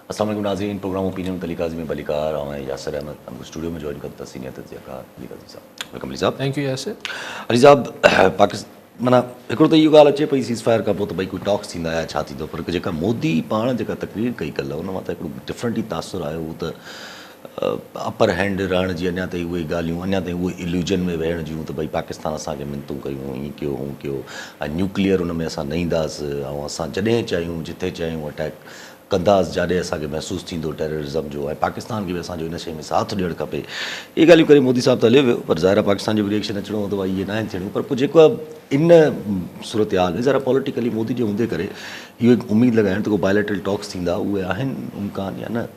अस्सलाम वालेकुम नाज़रीन, प्रोग्राम ओपिनियन अली काज़ी में बलिकार और यासर अहमद हमको स्टूडियो में ज्वाइन करता सीनियर तजिया का अली काज़ी साहब। वेलकम अली साहब। Thank you Yasir. अली साहब, पाकिस्तान माना हिकिड़ो त इहो ॻाल्हि अचे पई सीज़ फायर खां पोइ त भई कोई टॉक्स थींदा या छा थींदो, पर जेका मोदी पाण जेका तकरीर कई कल्ह उन मां त हिकिड़ो डिफरेंट ई तासुर आयो। उहो त अपर हैंड रहण जी अञा ताईं उहे ॻाल्हियूं, अञा ताईं उहे इल्यूजन में वेहण जूं त भई पाकिस्तान असांखे मिनतूं कयूं, ईअं कयो हूअं कयो, ऐं न्यूक्लियर उन में असां न ईंदासीं, ऐं असां जॾहिं चाहियूं जिथे चाहियूं अटैक कंदासीं, जाॾे असांखे महसूसु थींदो टेररिज़म जो, ऐं पाकिस्तान खे बि असांजो इन शइ में साथ ॾियणु खपे। इहे ॻाल्हियूं करे मोदी साहब त हलियो वियो, पर ज़ाहिर आहे पाकिस्तान जो बि रिएक्शन अचिणो हूंदो आहे, इहे न आहिनि थियणियूं। पर पोइ जेको इन सूरत हाल में ज़रा पॉलिटिकली मोदी जे हूंदे करे इहो हिकु उमेदु लॻाइण त को बायलैटरल टॉक्स थींदा, उहे आहिनि इम्कान या न?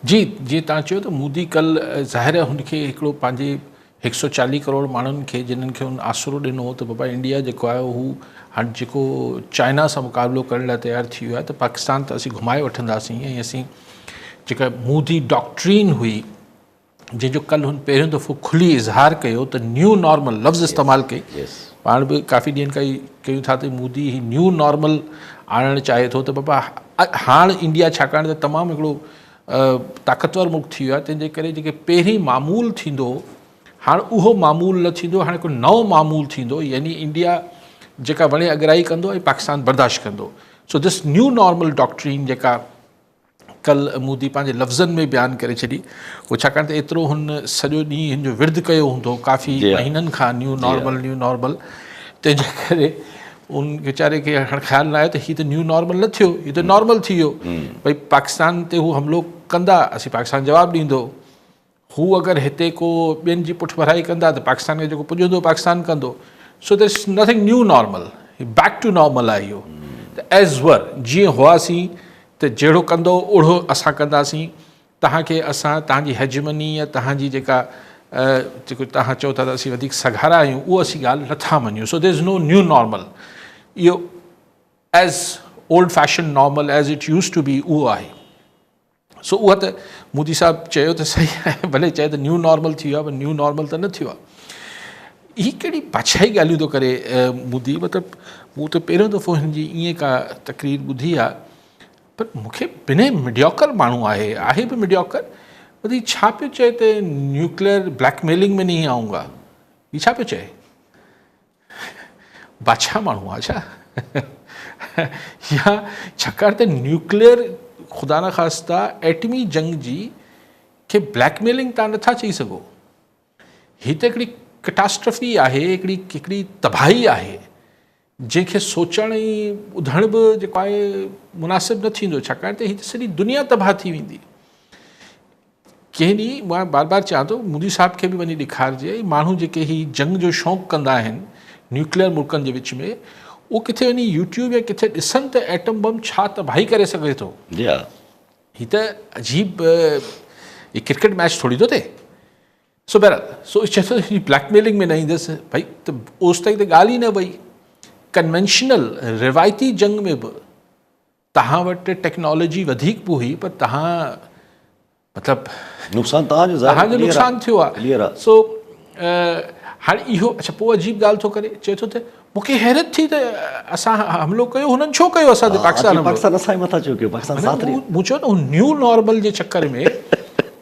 जी, जीअं तव्हां चयो त मोदी कल्ह ज़ाहिर आहे हुनखे हिकिड़ो पंहिंजे 140 करोड़ माण्हुनि खे जिन्हनि खे हुन आसिरो ॾिनो त बाबा इंडिया जेको आहे हू हाणे जेको चाइना सां मुक़ाबिलो करण लाइ तयारु थी वियो आहे, त पाकिस्तान त असीं घुमाए वठंदासीं। ऐं असीं जेका मोदी डॉक्ट्रीन हुई जंहिंजो कल्ह हुन पहिरियों दफ़ो खुली इज़हार कयो त न्यू नॉर्मल लफ़्ज़ इस्तेमालु कई। पाण बि काफ़ी ॾींहंनि खां कयूं था त मोदी ही न्यू नॉर्मल आणणु चाहे थो त बाबा हाणे इंडिया छाकाणि त तमामु हिकिड़ो ताक़तवर मुल्क थी वियो आहे, तंहिंजे करे जेके पहिरीं मामूल थींदो हाणे उहो मामूल न थींदो, हाणे हिकु नओं मामूल थींदो, यानी इंडिया जेका वणे अॻिराई कंदो ऐं पाकिस्तान बर्दाश्त कंदो। So this new normal doctrine जेका कल्ह मोदी पंहिंजे लफ़्ज़नि में बयानु करे छॾी, उहो छाकाणि त एतिरो हुन सॼो ॾींहुं हिन जो विर्द कयो हूंदो काफ़ी महीननि खां, न्यू नॉर्मल, तंहिंजे करे उन वीचारे खे हाणे ख़्यालु न आयो त हीअ त न्यू नॉर्मल न थियो, हीअ त नॉर्मल थी वियो। भई पाकिस्तान ते हू हमिलो कंदा, असीं पाकिस्तान जवाबु ॾींदो, हू अगरि हिते को ॿियनि जी पुठि भराई कंदा त पाकिस्तान खे जेको पुॼंदो पाकिस्तान कंदो। So this nothing new normal, back to normal आहे इहो। त एज़ वर जीअं हुआसीं त जहिड़ो कंदो ओढ़ो असां कंदासीं, तव्हांखे असां तव्हांजी हेजमनी या तव्हांजी जेका जेको तव्हां चओ था त असीं वधीक सघारा आहियूं, उहा असीं ॻाल्हि नथा मञूं। So there is no new normal, इहो as old fashion normal as it use to be उहो आहे। सो उहा त मोदी साहब चयो त सही आहे, भले चए त न्यू नॉर्मल थी वियो आहे, पर न्यू नॉर्मल त न थियो आहे। हीअ कहिड़ी बादशाही ॻाल्हियूं थो करे मोदी, मतिलबु मूं त पहिरियों दफ़ो हिन जी ईअं का तकरीर ॿुधी आहे, पर मूंखे बिना मीडियोकर माण्हू आहे बि मीडियोकर, वरी छा पियो चए त न्यूक्लियर ब्लैकमेलिंग में नहीं आऊंगा, हीअ छा पियो चए? बादशाह माण्हू आहे छा? या छाकाणि त न्यूक्लियर ख़ुदा न ख़ास्ता एटमी जंग जी खे ब्लैकमेलिंग तव्हां नथा चई सघो। हीअ त हिकिड़ी कैटास्ट्रफी आहे, हिकिड़ी तबाही आहे जंहिंखे सोचण ऐं ॿुधण बि जेको आहे मुनासिबु न थींदो, छाकाणि त हीअ त सॼी दुनिया तबाह थी वेंदी। कंहिं ॾींहुं मां बार बार चवां थो मोदी साहब खे बि वञी ॾेखारिजे, माण्हू जेके ही जंग जो शौक़ु कंदा आहिनि न्यूक्लियर मुल्कनि जे विच में, उहो किथे वञी यूट्यूब या किथे ॾिसनि त एटम बम छा तबाही करे सघे थो। हीअ त अजीब क्रिकेट मैच थोरी थो थिए। सो बहरहाल, सो चए थो ब्लैकमेलिंग में न ईंदुसि, भई त ओसि ताईं त ॻाल्हि ई न वई। कन्वेंशनल रिवायती जंग में बि तव्हां वटि टेक्नोलॉजी वधीक बि हुई, पर तव्हां मतिलबु तव्हांजो नुक़सानु थियो आहे। सो हाणे इहो अच्छा पोइ अजीब ॻाल्हि थो करे, चए थो त मूंखे हैरत थी त असां हमिलो कयो, हुननि छो कयो असां ते पाकिस्तान? मूं चयो न हुन न्यू नॉर्मल जे चकर में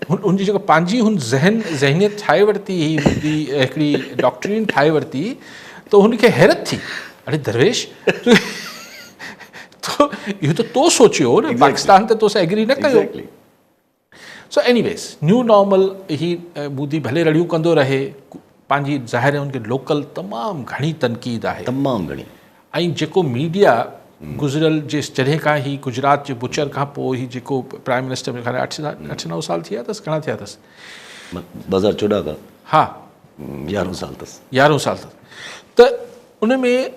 हुनजी जेको पंहिंजी हुन ज़हनियत ठाहे वरिती, हिकिड़ी डॉक्ट्रीन ठाहे वरिती, त हुनखे हैरत थी, अरे दरवेश तो इहो त तो सोचियो न, पाकिस्तान त तोसां एग्री न कयो। सो एनीवेज़ न्यू नॉर्मल ही मोदी भले रड़ियूं कंदो रहे, पंहिंजी ज़ाहिर आहे उनखे लोकल तमामु घणी तनक़ीद आहे, तमामु घणी। ऐं जेको मीडिया गुज़िरियल जॾहिं खां ही गुजरात जे बुचर खां पोइ ही जेको प्राइम मिनिस्टर में खणे 8-9 साल थी विया अथसि, घणा थिया अथसि? 2014 खां हा 11 साल अथसि, 11 साल अथसि। त उन में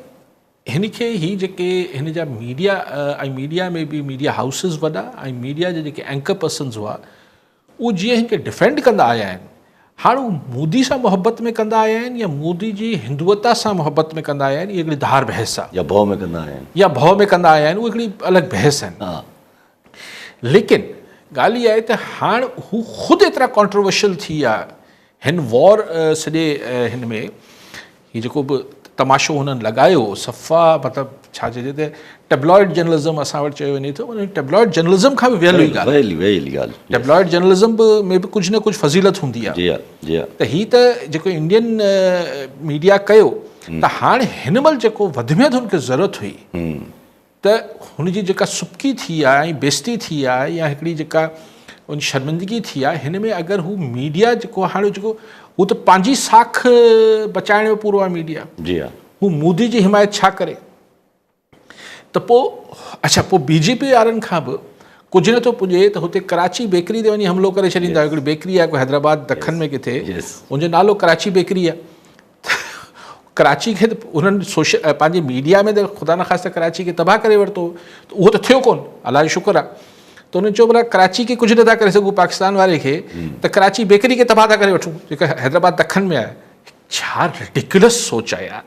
हिन खे ही जेके हिन जा मीडिया ऐं मीडिया में बि मीडिया हाउसिस वॾा ऐं मीडिया जा जेके एंकर पर्सन्स हुआ, उहो जीअं हिन खे डिफेंड कंदा आया आहिनि, हाणे उहे मोदी सां मोहबत में कंदा आया आहिनि या मोदी जी हिंदुअता सां मोहबत में कंदा आया आहिनि, इहा हिकिड़ी धार बहस आहे। या भउ में कंदा आया आहिनि, उहे हिकिड़ी अलॻि बहस आहिनि। लेकिन ॻाल्हि इहा आहे त हाणे हू ख़ुदि एतिरा कॉन्ट्रोवर्शियल थी विया हिन वॉर सॼे हिन में, हीअ जेको बि तमाशो हुननि लॻायो सफ़ा मतिलबु छा चइजे त टेब्लॉइड जर्नलिज़म असां वटि चयो वञे थो उन टेब्लॉइड जर्नलिज़म खां बि वियल हुई ॻाल्हि वहिली ॻाल्हि टेब्लॉइड जर्नलिज़म में बि कुझु न कुझु फज़ीलत हूंदी आहे जी हा जी हा त हीअ त जेको इंडियन मीडिया कयो त हाणे हिन महिल जेको वधि में वधि हुनखे ज़रूरत हुई त हुनजी जेका सुबकी थी आहे ऐं बेइज़ती थी आहे या हिकिड़ी जेका उन शर्मिंदगी थी आहे हिन में अगरि हू मीडिया जेको हाणे जेको हू त पंहिंजी साख बचाइण में पूरो आहे मीडिया जी हा हू मोदी जी हिमायत छा करे त पोइ अच्छा पोइ बीजेपी वारनि खां बि कुझु नथो पुॼे त हुते कराची बेकरी ते वञी हमिलो करे छॾींदा हिकिड़ी बेकरी आहे कोई हैदराबाद दखन में किथे हुनजो नालो कराची बेकरी आहे कराची खे त उन्हनि पंहिंजे मीडिया में त ख़ुदा न ख़ासि त कराची खे तबाह करे वरितो उहो त थियो कोन अलाह जो शुक्र आहे त उन्हनि चयो भला कराची खे कुझु नथा करे सघूं पाकिस्तान वारे खे त कराची बेकरी खे तबाह था करे वठूं जेका हैदराबाद दखन में आहे छा रिडिकुलस सोच आहे यार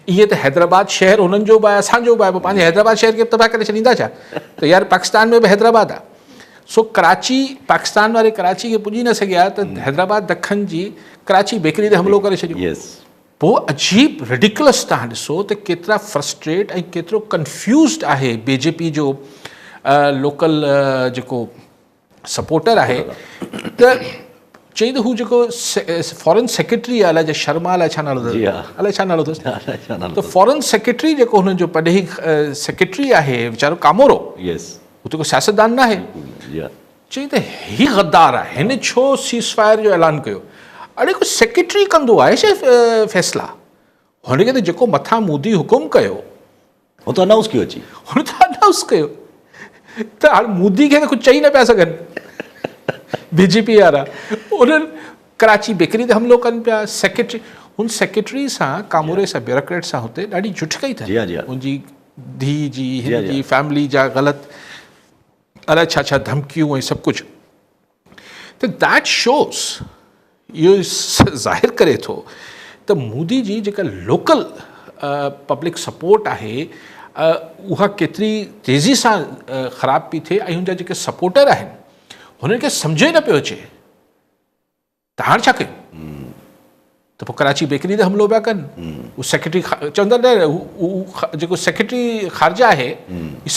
ईअं त हैदराबाद शहर हुननि जो बि आहे असांजो बि आहे पंहिंजे हैदराबाद शहर खे तबाह करे छॾींदा छा त यार पाकिस्तान में बि हैदराबाद आहे सो कराची पाकिस्तान वारे कराची खे पुॼी न सघिया त हैदराबाद दखन जी कराची बेकरी ते हमिलो करे छॾियो पोइ अजीब रिडिकुलस तव्हां ॾिसो त केतिरा फ्रस्ट्रेट ऐं केतिरो कंफ्यूज़्ड आहे बीजेपी जो लोकल जेको सपोर्टर आहे त चई त हू जेको फॉरेन सेक्रेटरी आहे अलाए शर्मा अलाए छा नालो अथसि अलाए छा नालो अथसि त फॉरेन सेक्रेटरी जेको हुननि जो पॾे सेक्रेटरी आहे वीचारो कामोरो हू त को सियासतदान न आहे चई त ही गद्दार आहे हिन छो सीज़ फायर जो ऐलान कयो अड़े को सेक्रेटरी कंदो आहे छा फ़ैसिला हुनखे त जेको मथां मोदी हुकुम कयो हुन त अनाउंस कयो अची हुन त अनाउंस कयो त हाणे मोदी खे त कुझु चई न पिया सघनि बीजेपी वारा उन्हनि कराची बेकरी ते हमिलो कनि पिया सेक्रेटरी हुन सेक्रेटरी सां कामोरे सां ब्यूरोक्रेट सां हुते ॾाढी झुठकई अथनि हुनजी धीउ जी हिन जी फैमिली जा ग़लति अलाए छा छा धमकियूं ऐं सभु कुझु त दैट शोज़ इहो ज़ाहिर करे थो त मोदी जी जेका लोकल पब्लिक सपोर्ट आहे उहा केतिरी तेज़ी सां ख़राब पई थिए ऐं हुनजा जेके सपोर्टर आहिनि हुननि खे सम्झ न पियो अचे त हाणे छा कयूं त पोइ कराची बेकरी ते हमिलो पिया कनि उहो सेक्रेटरी चवंदा न जेको सेक्रेटरी ख़ारजा आहे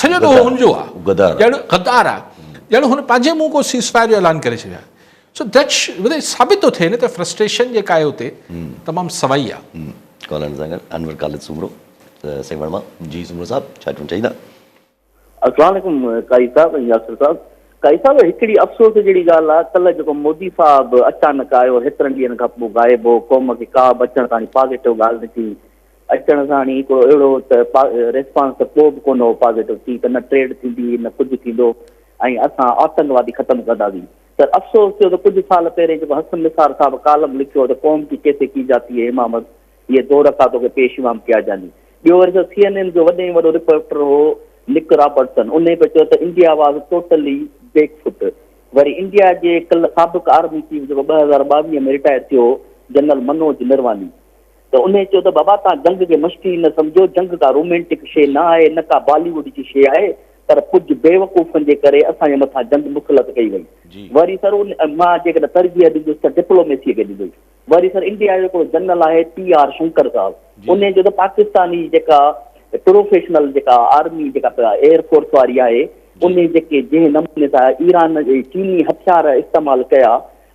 सॼो त हुनजो आहे ॼण गद्दार आहे ॼण हुन पंहिंजे मुंहुं को सीज़ फायर जो ऐलान करे छॾिया सो दैट साबित थो थिए न त फ्रस्ट्रेशन जेका आहे हुते तमामु सवाई आहे कॉलर सां गॾु अनवर ख़ालिद सुमरो सिंह वर्मा जी सुमरो साहब छा चवणु चाहींदा अस्सलाम वालेकुम काई साहब यासिर साहब काई साहब हिकिड़ी अफ़सोस जहिड़ी ॻाल्हि आहे कल्ह जेको मोदी साहब अचानक आयो हेतिरनि ॾींहंनि खां पोइ गाइबो क़ौम खे का बि अचण ताणी पॉज़िटिव ॻाल्हि न थी अचण सां हिकिड़ो अहिड़ो त रिस्पॉन्स त को बि कोन हो पॉज़िटिव थी त न ट्रेड थींदी न कुझु थींदो ऐं असां आतंकवादी ख़तमु कंदासीं त अफ़सोस थियो त कुझु साल पहिरें जेको हसन निसार साहब कालम लिखियो त क़ौम की कैसे की जाती है इमामत ये दो रकातों के पेश इमाम किया जानी ॿियो वरी CNN जो वॾे में वॾो रिपोर्टर हो निक रॉबर्टसन उन पे चयो त इंडिया वाज़ टोटली बैकफुट वरी इंडिया जे कल्ह साबिक़ आर्मी चीफ जेको 2022 में रिटायर थियो जनरल मनोज नरवानी त उन चयो त बाबा तव्हां जंग खे मश्की न सम्झो जंग का रोमेंटिक शइ न आहे न का बॉलीवुड जी शइ आहे पर कुझु बेवकूफ़नि जे करे असांजे मथां जंग मुख़लत कई वई वरी सर मां जेकॾहिं तरजीह ॾींदुसि त डिप्लोमेसीअ खे ॾींदुसि वरी सर इंडिया जो हिकिड़ो जनरल आहे PR शंकर साहब उन जो त पाकिस्तानी जेका प्रोफेशनल जेका आर्मी जेका एयरफोर्स वारी आहे उन जेके जंहिं नमूने सां ईरान जे चीनी हथियार इस्तेमालु कया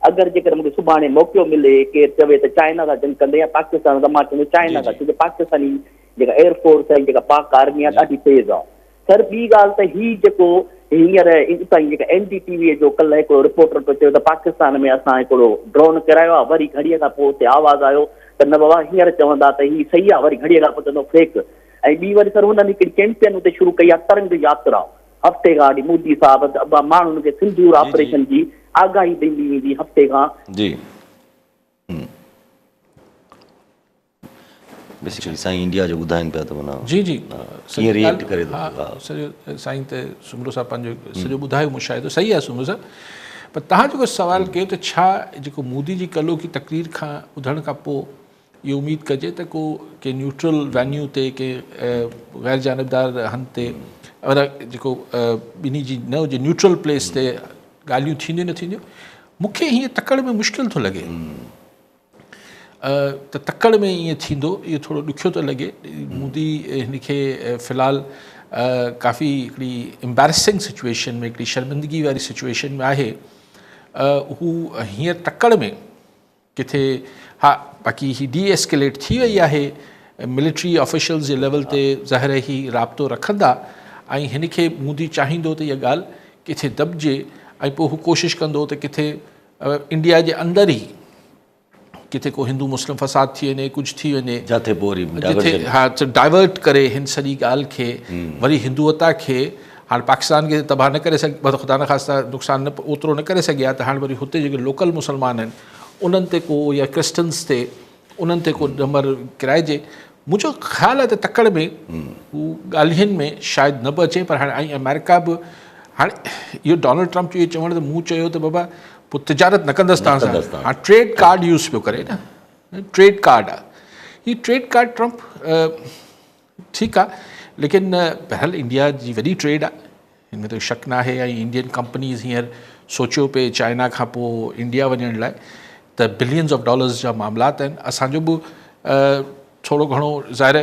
अगरि जेकर मूंखे सुभाणे मौक़ो मिले केरु चवे त चाइना सां जंग कंदे या पाकिस्तान त मां चवंदो चाइना सां छोकी पाकिस्तानी जेका एयरफोर्स आहे जेका पाक आर्मी आहे ॾाढी तेज़ आहे सर ॿी ॻाल्हि त हीअ जेको हींअर उतां जेका NDTV जो कल्ह हिकिड़ो रिपोर्टर पियो चयो त पाकिस्तान में असां हिकिड़ो ड्रोन किरायो आहे वरी घड़ीअ खां पोइ हुते आवाज़ु आयो त न बाबा हींअर चवंदा त हीअ सही आहे वरी घड़ीअ खां पोइ चवंदो फेक ऐं ॿी वरी सर हुननि हिकिड़ी कैंपेन हुते शुरू कई आहे तरंग यात्रा हफ़्ते खां अॼु मोदी साहब माण्हुनि खे सिंदूर ऑपरेशन जी आगाही ॾींदी वेंदी हफ़्ते खां जी बेसिकली साईं इंडिया जो ॿुधाइनि पिया त माना जी जी कीअं रिएक्ट करे थो हा सॼो साईं त सुमरो साहब पंहिंजो सॼो ॿुधायो मुशाहिदो सही आहे सुमरो साहब पर तव्हां जेको सवाल कयो त छा जेको मोदी जी कल्ह की तकरीर खां ॿुधण खां पोइ इहो उमेदु कजे त को के न्यूट्रल वैन्यू ते के गैर जानबदार हंध ते अगरि जेको ॿिन्ही जी न हुजे न्यूट्रल प्लेस ते ॻाल्हियूं थींदियूं न थींदियूं मूंखे हीअं तकड़ में मुश्किल थो लॻे त तकड़ में ईअं थींदो इहो थोरो ॾुखियो थो लॻे। मोदी हिन खे फ़िलहालु काफ़ी हिकिड़ी एम्बेरसिंग सिचुएशन में, हिकिड़ी शर्मिंदगी वारी सिचुएशन में आहे। हू हींअर तकड़ में किथे, हा बाक़ी ही डी एस्केलेट थी वई आहे, मिलिट्री ऑफिशियल्स जे लेवल ते ज़ाहिर ई राब्तो रखंदा, ऐं हिन खे मोदी चाहींदो त इहा ॻाल्हि किथे दॿिजे, ऐं पोइ हू कोशिशि कंदो त किथे इंडिया जे अंदरि ई किथे को हिंदू मुस्लिम फ़साद थी वञे, कुझु थी वञे, जिथे पोइ जिथे हा डाइवर्ट करे हिन सॼी ॻाल्हि खे, वरी हिंदुअता खे, हाणे पाकिस्तान खे तबाह न करे सघे, ख़ुदा न ख़ास्ता नुक़सानु न ओतिरो न करे सघिया, त हाणे वरी हुते जेके लोकल मुस्लमान आहिनि उन्हनि ते को, या क्रिश्चन्स ते, उन्हनि ते को नंबर किराइजे। मुंहिंजो ख़्यालु आहे त तकड़ में हू ॻाल्हियुनि में शायदि न बि अचे, पर हाणे ऐं अमेरिका बि हाणे इहो डोनाल्ड ट्रम्प जो इहो चवण त मूं चयो त बाबा पोइ तिजारत न कंदसि तव्हां सां, हाणे ट्रेड कार्ड यूज़ पियो करे न, ट्रेड कार्ड आहे हीउ, ट्रेड कार्ड ट्रम्प ठीकु आहे, लेकिन बहरहाल इंडिया जी वॾी ट्रेड आहे, हिन में त शक न आहे। ऐं इंडियन कंपनीज़ हींअर सोचियो पिए चाइना खां पोइ इंडिया वञण लाइ, त बिलियंस ऑफ डॉलर्स जा मामलात आहिनि। असांजो बि थोरो घणो ज़ाहिर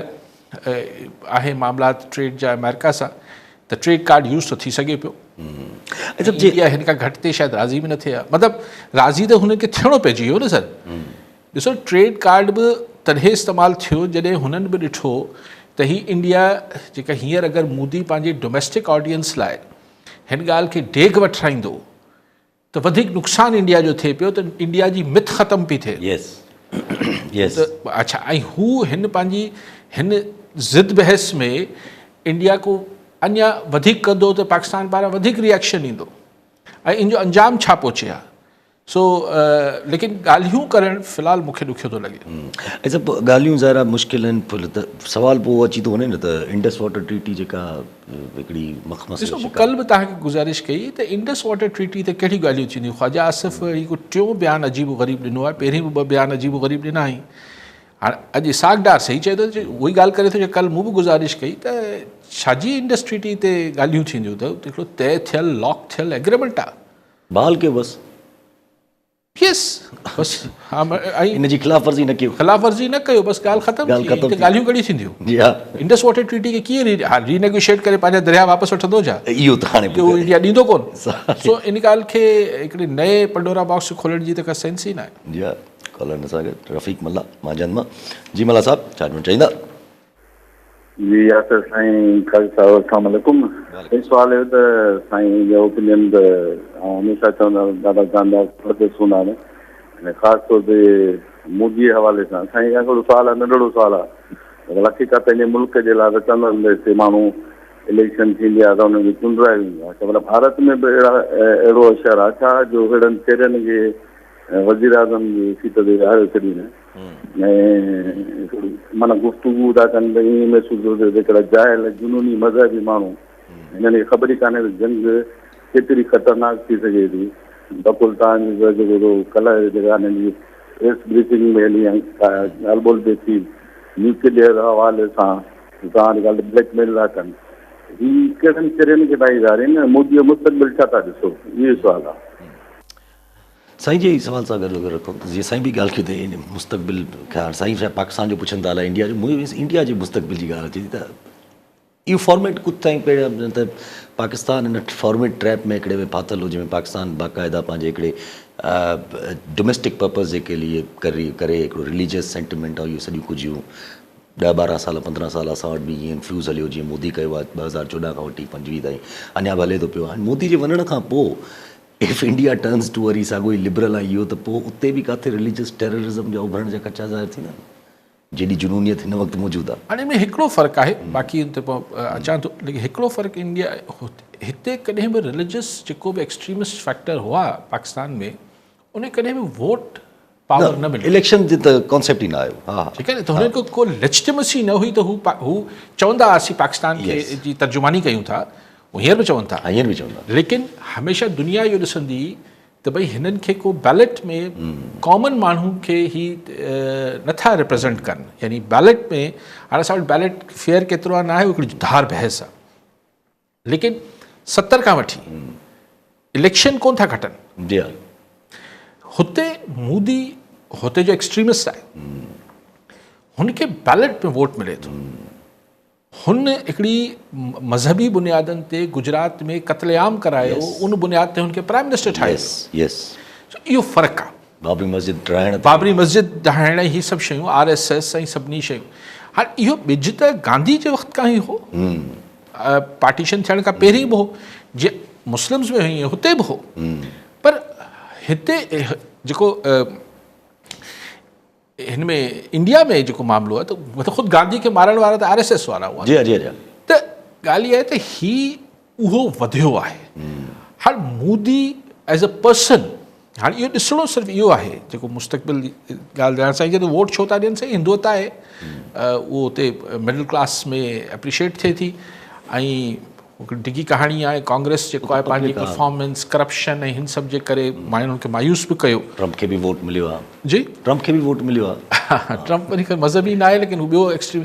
आहे मामलात ट्रेड जा अमेरिका सां, त ट्रेड कार्ड यूज़ थो थी सघे पियो। इंडिया हिन खां घटि ते शायदि राज़ी बि न थिए, मतिलबु राज़ी त हुनखे थियणो पइजी वियो न सर। ॾिसो ट्रेड कार्ड बि तॾहिं इस्तेमालु थियो जॾहिं हुननि बि ॾिठो त ही इंडिया जेका हींअर अगरि मोदी पंहिंजे डोमेस्टिक ऑडियंस लाइ हिन ॻाल्हि खे डेघ वठाईंदो त वधीक नुक़सानु इंडिया जो थिए पियो, त इंडिया जी मिथ ख़तमु पई थिए। त अच्छा, ऐं हू हिन पंहिंजी हिन ज़िद बहस में इंडिया को अञा वधीक कंदो त पाकिस्तान पारां वधीक रिएक्शन ईंदो, ऐं इन जो अंजाम छा पहुचे आहे। सो लेकिन ॻाल्हियूं करणु फ़िलहालु मूंखे ॾुखियो थो लॻे। ऐं ॻाल्हियूं ज़रा मुश्किल आहिनि, त सवाल पोइ अची थो वञे न त इंडस वाटर ट्रीटी जेका हिकिड़ी मख़मस। ॾिसो मूं कल्ह बि तव्हांखे गुज़ारिश कई त इंडस वाटर ट्रीटी ते कहिड़ी ॻाल्हियूं थींदियूं। ख्वाजा आसिफ़ हिकु टियों बयानु अजीब ग़रीब ॾिनो आहे, पहिरीं बि 2 बयान अजीब ग़रीब ॾिना हुई। हाणे अॼु इसाक डार सही चए थो, उहा ई ॻाल्हि करे थो जो कल्ह मूं बि गुज़ारिश कई त छाजी इंडस ट्रीटी ते ॻाल्हियूं थींदियूं, त हिकिड़ो तय थियल लॉक थियल एग्रीमेंट आहे, बहाल कयो बसि। यस बसि, हा, ऐं इन जी ख़िलाफ़ वर्ज़ी न कयो, ख़िलाफ़ वर्ज़ी न कयो, बसि ॻाल्हि ख़तमु। ॻाल्हियूं कहिड़ी थींदियूं? इंडस वाटर ट्रीटी खे कीअं रीनेगोशिएट करे पंहिंजा दरिया वापसि वठंदो छा? इहो त हाणे इंडिया ॾींदो कोन। सो इन ॻाल्हि खे हिकिड़े नए पंडोरा बॉक्स खोलण जी त का सेंस ई न आहे। जी हा, कॉलर सां गॾु रफ़ीक मल्ला मांजन मां। जी मल्ला साहब, छा चवणु चाहींदा? जी यासर साईं, खालिसा अस्सलाम वालेकुम। इस सवाल है तो साईं जो ओपिनियन हमेशा चवंदा ॾाढा जानदार पढ़ते सुना आहिनि, ऐं ख़ासि तौर ते मोदी जे हवाले सां। साईं खां हिकिड़ो सुवालु आहे, नंढड़ो सुवालु आहे। हक़ीक़त पंहिंजे मुल्क जे लाइ त चवंदा हिते माण्हू इलेक्शन थींदी आहे त हुनखे चूंडराए वेंदी आहे, मतलब भारत में बि अहिड़ो शहर आहे छा जो अहिड़नि चेहरनि खे वज़ीर आज़म जी सीट ते विहारे छॾीनि, ऐं माना गुफ़्तगू था कनि त ईअं महसूसु थिए हिकिड़ा जाइल जुनूनी मज़हबी माण्हू, हिननि खे ख़बर ई कान्हे त जंग केतिरी ख़तरनाक थी सघे थी। बकुल तव्हांजी जेको कल्ह जेका हिननि जी प्रेस ब्रीफिंग में हली ॻाल्हि ॿोल ते थी न्यूक्लियर हवाले सां तव्हांजी ॻाल्हि ब्लैकमेल था कनि, हीअ कहिड़नि चेहरनि खे था ईंदारीनि, मोदीअ जो मुस्तक़बिल छा था ॾिसो? इहो सुवालु आहे। साईं जी सवाल सां गॾु अगरि रखो, जीअं साईं बि ॻाल्हि कई त मुस्तक़बिल ख़्यालु साईं छा पाकिस्तान जो पुछनि था, अलाए इंडिया जो, इंडिया जे मुस्तक़बिल जी ॻाल्हि अचे थी त इहो फॉर्मेट कुझु ताईं पहिरियों त पाकिस्तान हिन फॉर्मेट ट्रैप में हिकिड़े में फाथल हो, जंहिंमें पाकिस्तान बाक़ाइदा पंहिंजे हिकिड़े डोमेस्टिक पर्पज़ जे के लिए करे हिकिड़ो रिलीजियस सेंटिमेंट आहे, इहो सॼियूं कुझु 10-12 साल 15 साल असां वटि बि ईअं इन्फ्लूज़ हलियो, जीअं मोदी कयो आहे 2014 खां वठी 25 ताईं, अञा बि हले थो पियो। हाणे मोदी जे वञण खां पोइ इफ इंडिया टर्न्स टू वरी साॻियो ई लिबरल आहे इहो, त पोइ उते बि किथे रिलीजियस टेररिज़म जा उभरण जा कचा ज़ाहिर थींदा, जेॾी जुनूनियत हिन वक़्तु मौजूदु आहे। हाणे में हिकिड़ो फ़र्क़ु आहे, बाक़ी ते पोइ अचां थो, लेकिन हिकिड़ो फ़र्क़ु इंडिया हिते कॾहिं बि रिलीजियस जेको बि एक्सट्रीमिस्ट फैक्टर हुआ पाकिस्तान में, उन कॾहिं बि वोट पावर न मिली, इलेक्शन जो त कॉन्सेप्ट ई न आयो। हा, ठीकु आहे न, त हुननि को लेजिटिमेसी न हुई, त हू चवंदा असीं पाकिस्तान खे जी तर्जुमानी कयूं था, हू हींअर बि चवनि था, हींअर बि चवंदा, लेकिन हमेशह दुनिया इहो ॾिसंदी त भई हिननि खे को बैलेट में कॉमन माण्हू खे ई नथा रिप्रेज़ेंट कनि, यानी बैलेट में हाणे असां वटि बैलेट फेयर केतिरो आहे न आहे, हिकिड़ी धार बहस आहे, लेकिन 70 खां वठी इलेक्शन कोन था खटनि। जी हा, हुते मोदी हुते जो एक्सट्रीमिस्ट आहे हुनखे बैलेट में वोट मिले थो। हुन हिकिड़ी मज़हबी बुनियादनि ते गुजरात में क़त्लेआम करायो, उन बुनियाद ते हुनखे प्राइम मिनिस्टर ठाहियो। यस इहो फ़र्क़ु आहे। बाबरी मस्जिद ठाहिण, बाबरी मस्जिद ठाहिण, ही सभु शयूं, RSS ऐं सभिनी शयूं। हाणे इहो ॿिज त गांधी जे वक़्त खां ई हो, पार्टीशन थियण खां पहिरीं बि हो, जीअं मुस्लिम्स में हुई हुते बि हो। पर हिते जेको हिन में इंडिया में जेको मामिलो आहे त ख़ुदि गांधी खे मारण वारा त RSS वारा हुआ। जी जी जी। त ॻाल्हि इहा आहे त ही उहो वधियो आहे। हाणे मोदी एज़ अ पर्सन, हाणे इहो ॾिसणो सिर्फ़ु इहो आहे जेको मुस्तक़बिल जी ॻाल्हि ॼाण साईं, जॾहिं वोट छो था ॾियनि साईं, हिंदुत्व आहे, उहो हुते मिडिल क्लास में एप्रिशिएट थिए थी। ऐं डिघी कहाणी आहे, कांग्रेस जेको आहे पंहिंजी परफॉर्मेंस, करप्शन ऐं हिन सभु जे करे माण्हुनि खे मायूस बि कयो। ट्रम्प खे बि वोट मिलियो आहे। जी, ट्रम्प खे बि वोट मिलियो आहे। ट्रम्प वरी मज़हबी न आहे, लेकिन हू ॿियो एक्सट्रीम।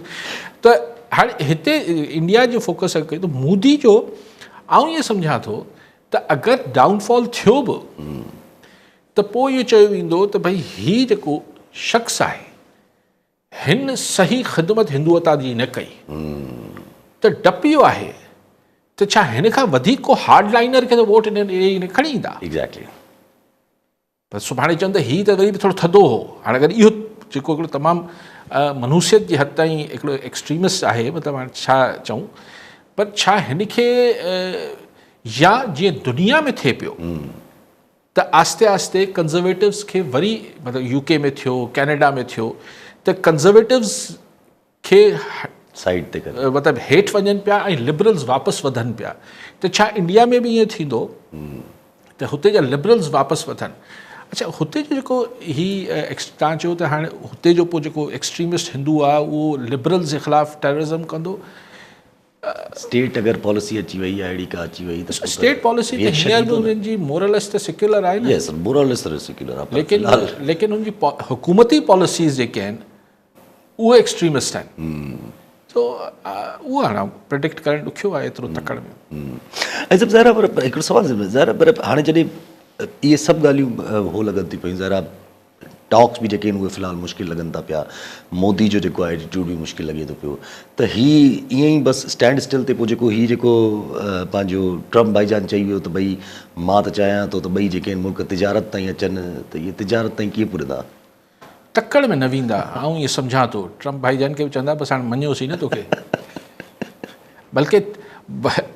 त हाणे हिते इंडिया जो फोकस आहे त मोदी जो, आउं इहो सम्झां थो त अगरि डाउनफॉल थियो बि त पोइ इहो चयो वेंदो त भई हीउ जेको शख़्स आहे हिन सही ख़िदमत हिंदुअता जी न कई, त डपु इहो आहे त छा हिन खां वधीक को हार्ड लाइनर खे त वोट ॾेई खणी ईंदा। एग्ज़ैक्टली। पर सुभाणे चवनि त हीउ त वरी बि थोरो थधो हो। हाणे अगरि इहो जेको हिकिड़ो तमामु मनुष्यत जी हद ताईं हिकिड़ो एक्सट्रीमिस्ट आहे, मतिलबु हाणे छा चऊं, पर छा हिन खे या जीअं दुनिया में थिए पियो त आस्ते आस्ते कंज़र्वेटिव्स खे वरी, मतिलबु UK में थियो, कैनेडा में थियो, त कंज़र्वेटिव्स खे साइड ते करे मतिलबु हेठि वञनि पिया ऐं लिबरल्स वापसि वधनि पिया। त छा इंडिया में बि ईअं थींदो त हुते जा लिबरल्स वापसि वधनि? अच्छा, हुते जो जेको तव्हां चयो त हाणे हुते जो पोइ जेको एक्सट्रीमिस्ट हिंदू आहे उहो लिबरल्स जे ख़िलाफ़ु टेररिज़म कंदो। स्टेट अगरि पॉलिसी अची वई आहे, अहिड़ी का अची वई त स्टेट पॉलिसी त हींअर बि उन्हनि जी मोरलेस त सेक्युलर आहे न। यस, मोरलेस त सेक्युलर आहे, लेकिन उनजी हुकूमती पॉलिसीज़ जेके आहिनि उहे एक्सट्रीमिस्ट आहिनि। तो उहो हाणे प्रिडिक्ट करणु ॾुखियो आहे एतिरो तकड़ में। ऐं सभु ज़ाहिर पर हिकिड़ो सुवालु ज़ाहिर, पर हाणे जॾहिं इहे सभु ॻाल्हियूं हो लॻनि थी पियूं, ज़ाहिर टॉक्स बि जेके आहिनि उहे फ़िलहालु मुश्किल लॻनि था पिया, मोदी जो जेको आहे एटीट्यूड बि मुश्किल लॻे थो पियो, त हीअ ईअं ई बसि स्टैंड स्टिल ते पोइ जेको पंहिंजो ट्रम्प भाईजान चई वियो त भई मां त चाहियां थो त ॿई जेके आहिनि मुल्क तिजारत ताईं अचनि, त इहे तिजारत ताईं कीअं पुॼंदा? तकड़ में न वेंदा। ऐं इहो सम्झां थो, ट्रम्प भाईजान खे बि चवंदा बसि हाणे मञियोसीं न तोखे। बल्कि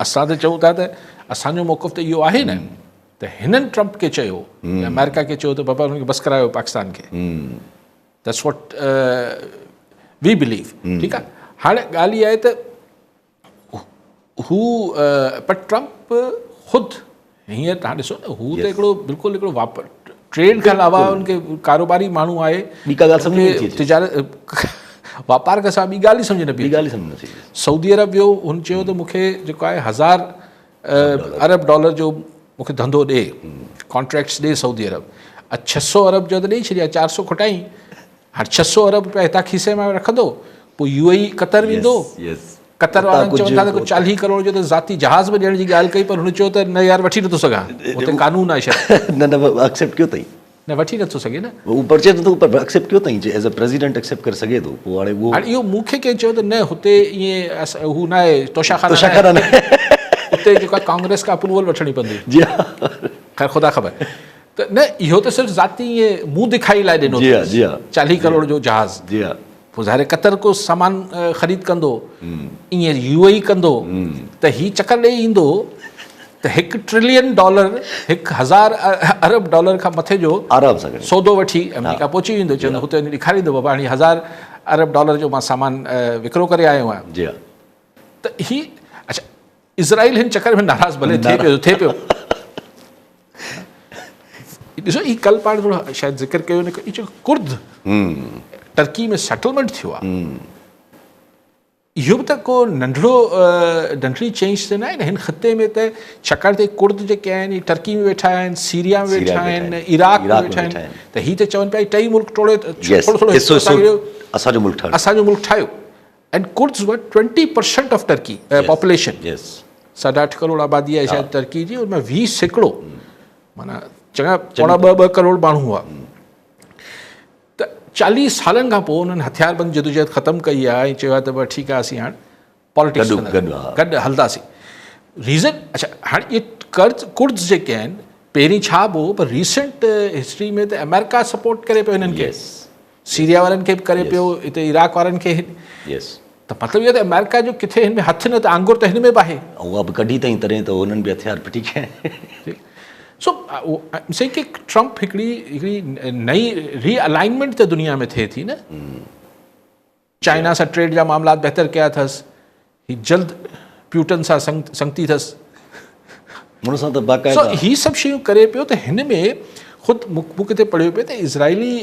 असां त चऊं था त असांजो मौक़िफ़ त इहो आहे न त हिननि ट्रम्प खे चयो, अमेरिका खे चयो त बाबा हुनखे बसि करायो पाकिस्तान खे। That's what we believe. ठीकु आहे। हाणे ॻाल्हि इहा आहे त हू पर ट्रम्प ख़ुदि हींअर तव्हां ॾिसो न, हू त हिकिड़ो बिल्कुलु हिकिड़ो ट्रेड खां अलावा उनखे कारोबारी माण्हू आहे, ॿी का ॻाल्हि सम्झ में तिजारत वापार खां सवाइ ॿी ॻाल्हि ई सम्झ न पई। ॻाल्हि सम्झ नथी। सऊदी अरब वियो, हुन चयो त मूंखे जेको आहे 1000 अरब डॉलर जो मूंखे धंधो ॾे, कॉन्ट्रैक्ट्स ॾे सऊदी अरब। 600 अरब जो त ॾेई छॾिया, 400 खुटाई। हाणे 600 अरब रुपया हितां खीसे में रखंदो, पोइ UAE कतर वेंदो। कतर वारनि चवनि था त 40 करोड़ जो त ज़ाती जहाज़ में ॾियण जी ॻाल्हि कई, पर हुन चयो त न यार वठी नथो सघां, हुते कानून आहे शायदि। न एक्सेप्ट कयो अथई, न वठी नथो सघे न, उहो परचे नथो, पर एक्सेप्ट कयो अथई एज़ अ प्रेसिडेंट एक्सेप्ट करे सघे थो। पोइ हाणे उहो इहो मूंखे कंहिं चयो त न हुते ईअं हू न आहे, तोशाखाना न आहे, हुते जेको आहे कांग्रेस खां अप्रूवल वठणी पवंदी। जी हा, ख़ैर ख़ुदा ख़बर। त न इहो त सिर्फ़ु ज़ाती ईअं मुंहुं दिखाई लाइ ॾिनो। जी हा 40 करोड़ जो जहाज़। जी हा। पोइ ज़ाहिर कतर को सामान ख़रीद कंदो, ईअं UAE कंदो, त हीउ चकर ॾेई ईंदो त $1 ट्रिलियन, 1000 अरब डॉलर खां मथे जो आराम सां सौदो वठी अमेरिका पहुची वेंदो। चवंदो हुते वञी ॾेखारींदो बाबा हाणे 1000 अरब डॉलर जो मां सामान विकिरो करे आयो आहियां। जी हा। त ही अच्छा, इज़राइल हिन चकर में नाराज़ भले थिए पियो। ॾिसो ही कल्ह पाण थोरो शायदि ज़िक्र कयो न, जेको कुर्द टर्की में सेटलमेंट थियो आहे, इहो बि त को नंढड़ी चेंज त न आहे न हिन ख़िते में। त छाकाणि त कुर्द जेके आहिनि टर्की में वेठा आहिनि, सीरिया में वेठा आहिनि, इराक में वेठा आहिनि, त ही त चवनि पिया टई मुल्क टोड़े असांजो मुल्क ठाहियो। एंड कुर्ड्स वर 20% ऑफ टर्की पॉपुलेशन। 8.5 करोड़ आबादी आहे शायदि टर्की जी, उनमें 20 सैकड़ो माना चङा 2.5 करोड़ माण्हू हुआ। 40 सालनि खां पोइ उन्हनि हथियारबंद जदोजहद ख़तमु कई आहे ऐं चयो आहे त भई ठीकु आहे असीं हाणे पॉलिटिक्स गॾु हलंदासीं। रीज़न अच्छा हाणे इहे कुर्ड्स जेके आहिनि पहिरीं छा हो पर रीसेंट हिस्ट्री में त अमेरिका सपोर्ट करे पियो हिननि खे, सीरिया वारनि खे बि करे पियो, हिते इराक वारनि खे। त मतिलबु इहो त अमेरिका जो किथे हिन में हथु न त आंगुर त हिन में बि आहे। उहा बि कढी अथई तॾहिं त हुननि बि हथियार फिटी कया। सो सही कि ट्रम्प हिकिड़ी नई रीअलाइनमेंट त दुनिया में थिए थी न। चाइना सां ट्रेड जा मामला बहितर कया अथसि, हीउ जल्द प्यूटन सां संगती अथसि, हुन सां त बाक़ाइदा ही सभु शयूं करे पियो। त हिन में ख़ुदि मूं किथे पढ़ियो पियो त इज़राइली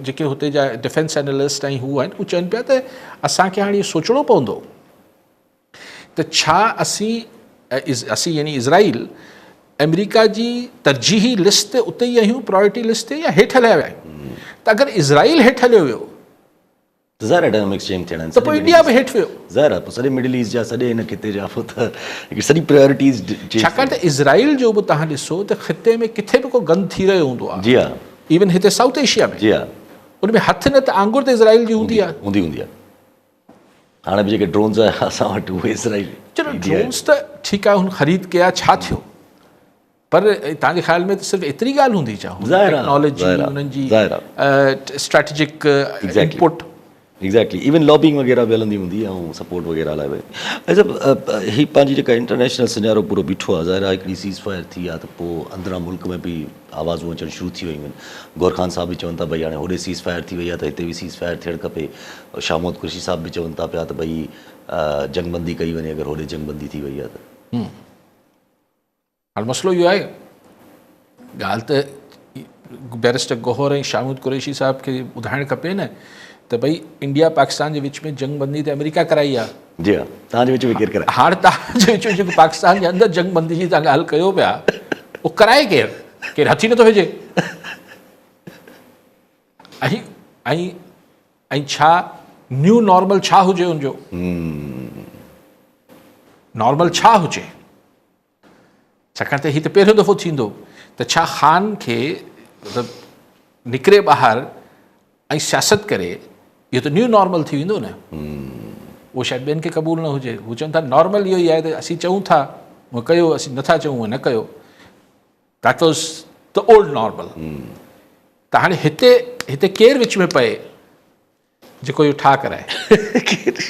जेके हुते जा डिफेंस एनालिस्ट ऐं हू आहिनि, हू चवनि पिया त असांखे हाणे इहो सोचणो पवंदो त छा असीं यानी इज़राइल अमेरिका जी तरजीही लिस्ट ते उते ई आहियूं, प्रायोरिटी लिस्ट ते, या हेठि हलिया विया आहियूं। त अगरि इज़राइल हेठि हलियो वियो त ज़ाहिर डायनामिक्स चेंज थियणा त पोइ इंडिया बि हेठि वियो। ज़ाहिर आहे, पोइ सॼे मिडल ईस्ट जा सॼे हिन खिते जा पोइ त सॼी प्रायोरिटीज़। छाकाणि त इज़राइल जो बि तव्हां ॾिसो त खिते में किथे बि को गंद थी रहियो हूंदो आहे। जी हा, इवन हिते साउथ एशिया में, जी हा, उन में हथु न त आंगुर त इज़राइल जी हूंदी आहे। हूंदी आहे। हाणे बि जेके ड्रोन्स आहे असां वटि उहे इज़राइल। चलो ड्रोन्स त ठीकु आहे, हुन ख़रीद कया, छा थियो, पर तव्हांजे ख़्याल में त सिर्फ़ु एतिरी ॻाल्हि हूंदी छा? टेक्नोलॉजी, उन्हनि जी strategic input. Exactly, even lobbying वग़ैरह बि हलंदी हूंदी ऐं सपोर्ट वग़ैरह लाइ बि। हीअ पंहिंजी जेका इंटरनेशनल सिनेरियो पूरो बीठो आहे, ज़ाहिर आहे हिकिड़ी सीज़ फायर थी आहे त पोइ अंदरां मुल्क में बि आवाज़ूं अचणु शुरू थी वियूं आहिनि। गौर खान साहब बि चवनि था भई हाणे होॾे सीज़ फायर थी वई आहे त हिते बि सीज़ फायर थियणु खपे। शामोद कुरैशी साहब बि चवनि था पिया त भई जंगबंदी कई वञे अगरि होॾे जंगबंदी थी वई आहे त। हाणे मसइलो इहो आहे, ॻाल्हि त बैरिस्टर गौहर ऐं शामोद कुरैशी साहब खे ॿुधाइणु खपे न त भई इंडिया पाकिस्तान जे विच में जंगबंदी त अमेरिका कराई आहे। जी हा, तव्हांजे विच में केरु कराए? हाणे तव्हांजे विच में जेको पाकिस्तान जे अंदरि जंगबंदी जी तव्हां ॻाल्हि कयो पिया, उहो कराए केरु हथी नथो विझे। ऐं छा न्यू नॉर्मल छा हुजे हुनजो? नॉर्मल छा हुजे? छाकाणि त हीउ त पहिरियों दफ़ो थींदो त छा ख़ान खे मतिलबु निकिरे ॿाहिरि ऐं सियासत करे, इहो त न्यू नॉर्मल थी वेंदो न। उहो शायदि ॿियनि खे क़बूल न हुजे। हू चवनि था नॉर्मल इहो ई आहे त असीं चऊं था उहो कयो, असीं नथा चऊं उहो न कयो। That was the old normal. त हाणे हिते केरु विच में पए जेको इहो ठा कराए?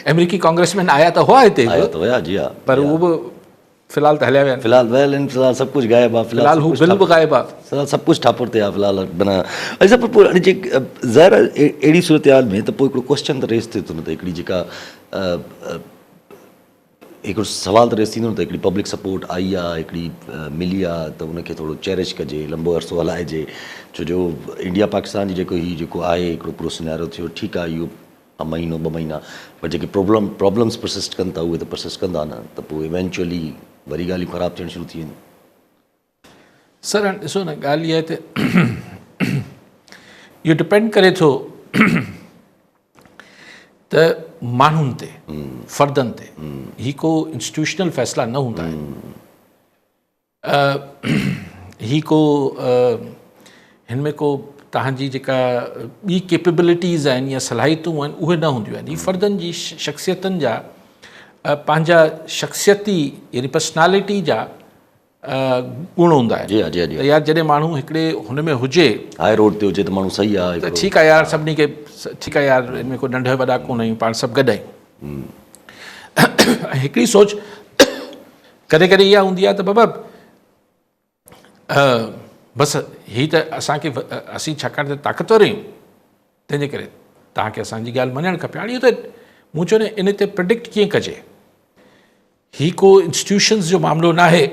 अमेरिकी कांग्रेसमैन आया त हुआ हिते, पर उहो बि फ़िलहाल त हलिया विया आहिनि। फ़िलहाल सभु कुझु गाइबु आहे। फ़िलहाल हू बिल बि गाइबु आहे। फ़िलहाल सभु कुझु ठापुर ते आहे फ़िलहाल माना। पोइ ज़ाहिर अहिड़ी सूरत हाल में त पोइ हिकिड़ो क्वेश्चन त रेस थिए थो न त हिकिड़ी जेका हिकिड़ो सुवाल त रेस थींदो न त हिकिड़ी पब्लिक सपोर्ट आई आहे, हिकिड़ी मिली आहे त उनखे थोरो चेरिश कजे, लंबो अरसो हलाइजे। छो जो इंडिया पाकिस्तान जी जेको आहे हिकिड़ो पूरो सिनेरियो थियो, ठीकु आहे, इहो महीनो 2 महीना, पर जेके प्रॉब्लम्स परसिस्ट कनि था उहे त परसिस्ट कंदा न, त पोइ इवेंचुअली वरी ॻाल्हियूं ख़राबु थियणु शुरू थी वेंदियूं। सर हाणे ॾिसो न, ॻाल्हि इहा आहे त इहो डिपेंड करे थो त माण्हुनि ते, फ़र्दनि ते। ही को इंस्टीट्यूशनल फ़ैसिला न हूंदा आहिनि। ही को हिन में को तव्हांजी जेका ॿी कैपेबिलिटीज़ आहिनि या सलाहियतूं आहिनि उहे न हूंदियूं आहिनि। ही फ़र्दनि जी शख़्सियतनि जा पंहिंजा शख़्सियती यानी पर्सनालिटी जा गुण हूंदा आहिनि। त यार जॾहिं माण्हू हिकिड़े हुन में हुजे, हाई रोड ते हुजे त माण्हू सही आहे, त ठीकु आहे यार, सभिनी खे ठीकु आहे यार, हिन में को नंढा वॾा कोन आहियूं, पाण सभु गॾु आहियूं। हिकिड़ी सोच कॾहिं कॾहिं इहा हूंदी आहे त बाबा बसि हीअ त असीं छाकाणि त ताक़तवर आहियूं, तंहिंजे करे तव्हांखे असांजी ॻाल्हि मञणु खपे। हाणे इहो त मूं चयो न, इन ते प्रिडिक्ट कीअं कजे? ही को इंस्टीट्यूशन्स जो मामिलो न आहे,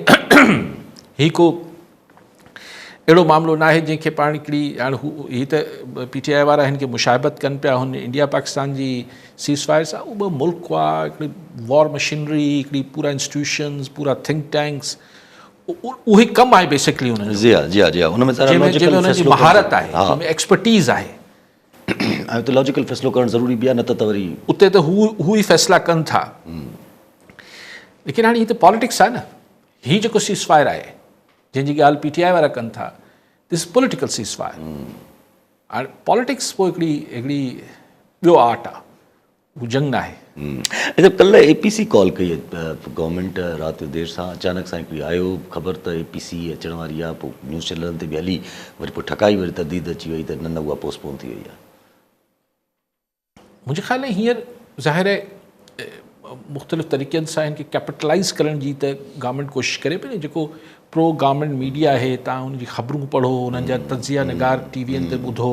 ही को अहिड़ो मामिलो न आहे जंहिंखे पाण हिकिड़ी हाणे हीअ त PTI वारा हिन खे मुशाहिबत कनि पिया हुन इंडिया पाकिस्तान जी सीज़ फायर सां। उहो मुल्क हुआ, हिकिड़ी वॉर मशीनरी, हिकिड़ी पूरा इंस्टीट्यूशन्स, पूरा थिंक टैंक्स, उहे कमु आहे बेसिकली हुननि जी महारत आहे, हुनमें एक्सपर्टीज़ आहे। ऐं त लॉजिकल फ़ैसिलो करणु ज़रूरी बि आहे, न त वरी उते त हू ई फ़ैसिला कनि था। लेकिन हाणे हीअ त पॉलिटिक्स आहे न। हीअ जेको सीज़ फायर आहे जंहिंजी ॻाल्हि PTI वारा कनि था, दिस पॉलिटिकल सीज़ फायर। हाणे पॉलिटिक्स पोइ हिकिड़ी ॿियो आर्ट आहे, हू जंग न आहे। अच्छा, कल्ह APC कॉल कई गवर्नमेंट राति जो देरि सां अचानक सां हिकिड़ी आयो ख़बर त APC अचण वारी आहे, पोइ न्यूज़ चैनलनि ते बि हली, वरी पोइ ठकाई, वरी तदीद अची वई त न उहा पोस्टपोन थी वई आहे। मुंहिंजे ख़्याल में हींअर ज़ाहिर आहे मुख़्तलिफ़ तरीक़नि सां हिन खे कैपिटलाइज़ करण जी त गवर्नमेंट कोशिशि करे पई न। जेको प्रो गवर्नमेंट मीडिया आहे, तव्हां हुनजी ख़बरूं पढ़ो, हुननि जा तज़िया निगार टीवीअनि ते ॿुधो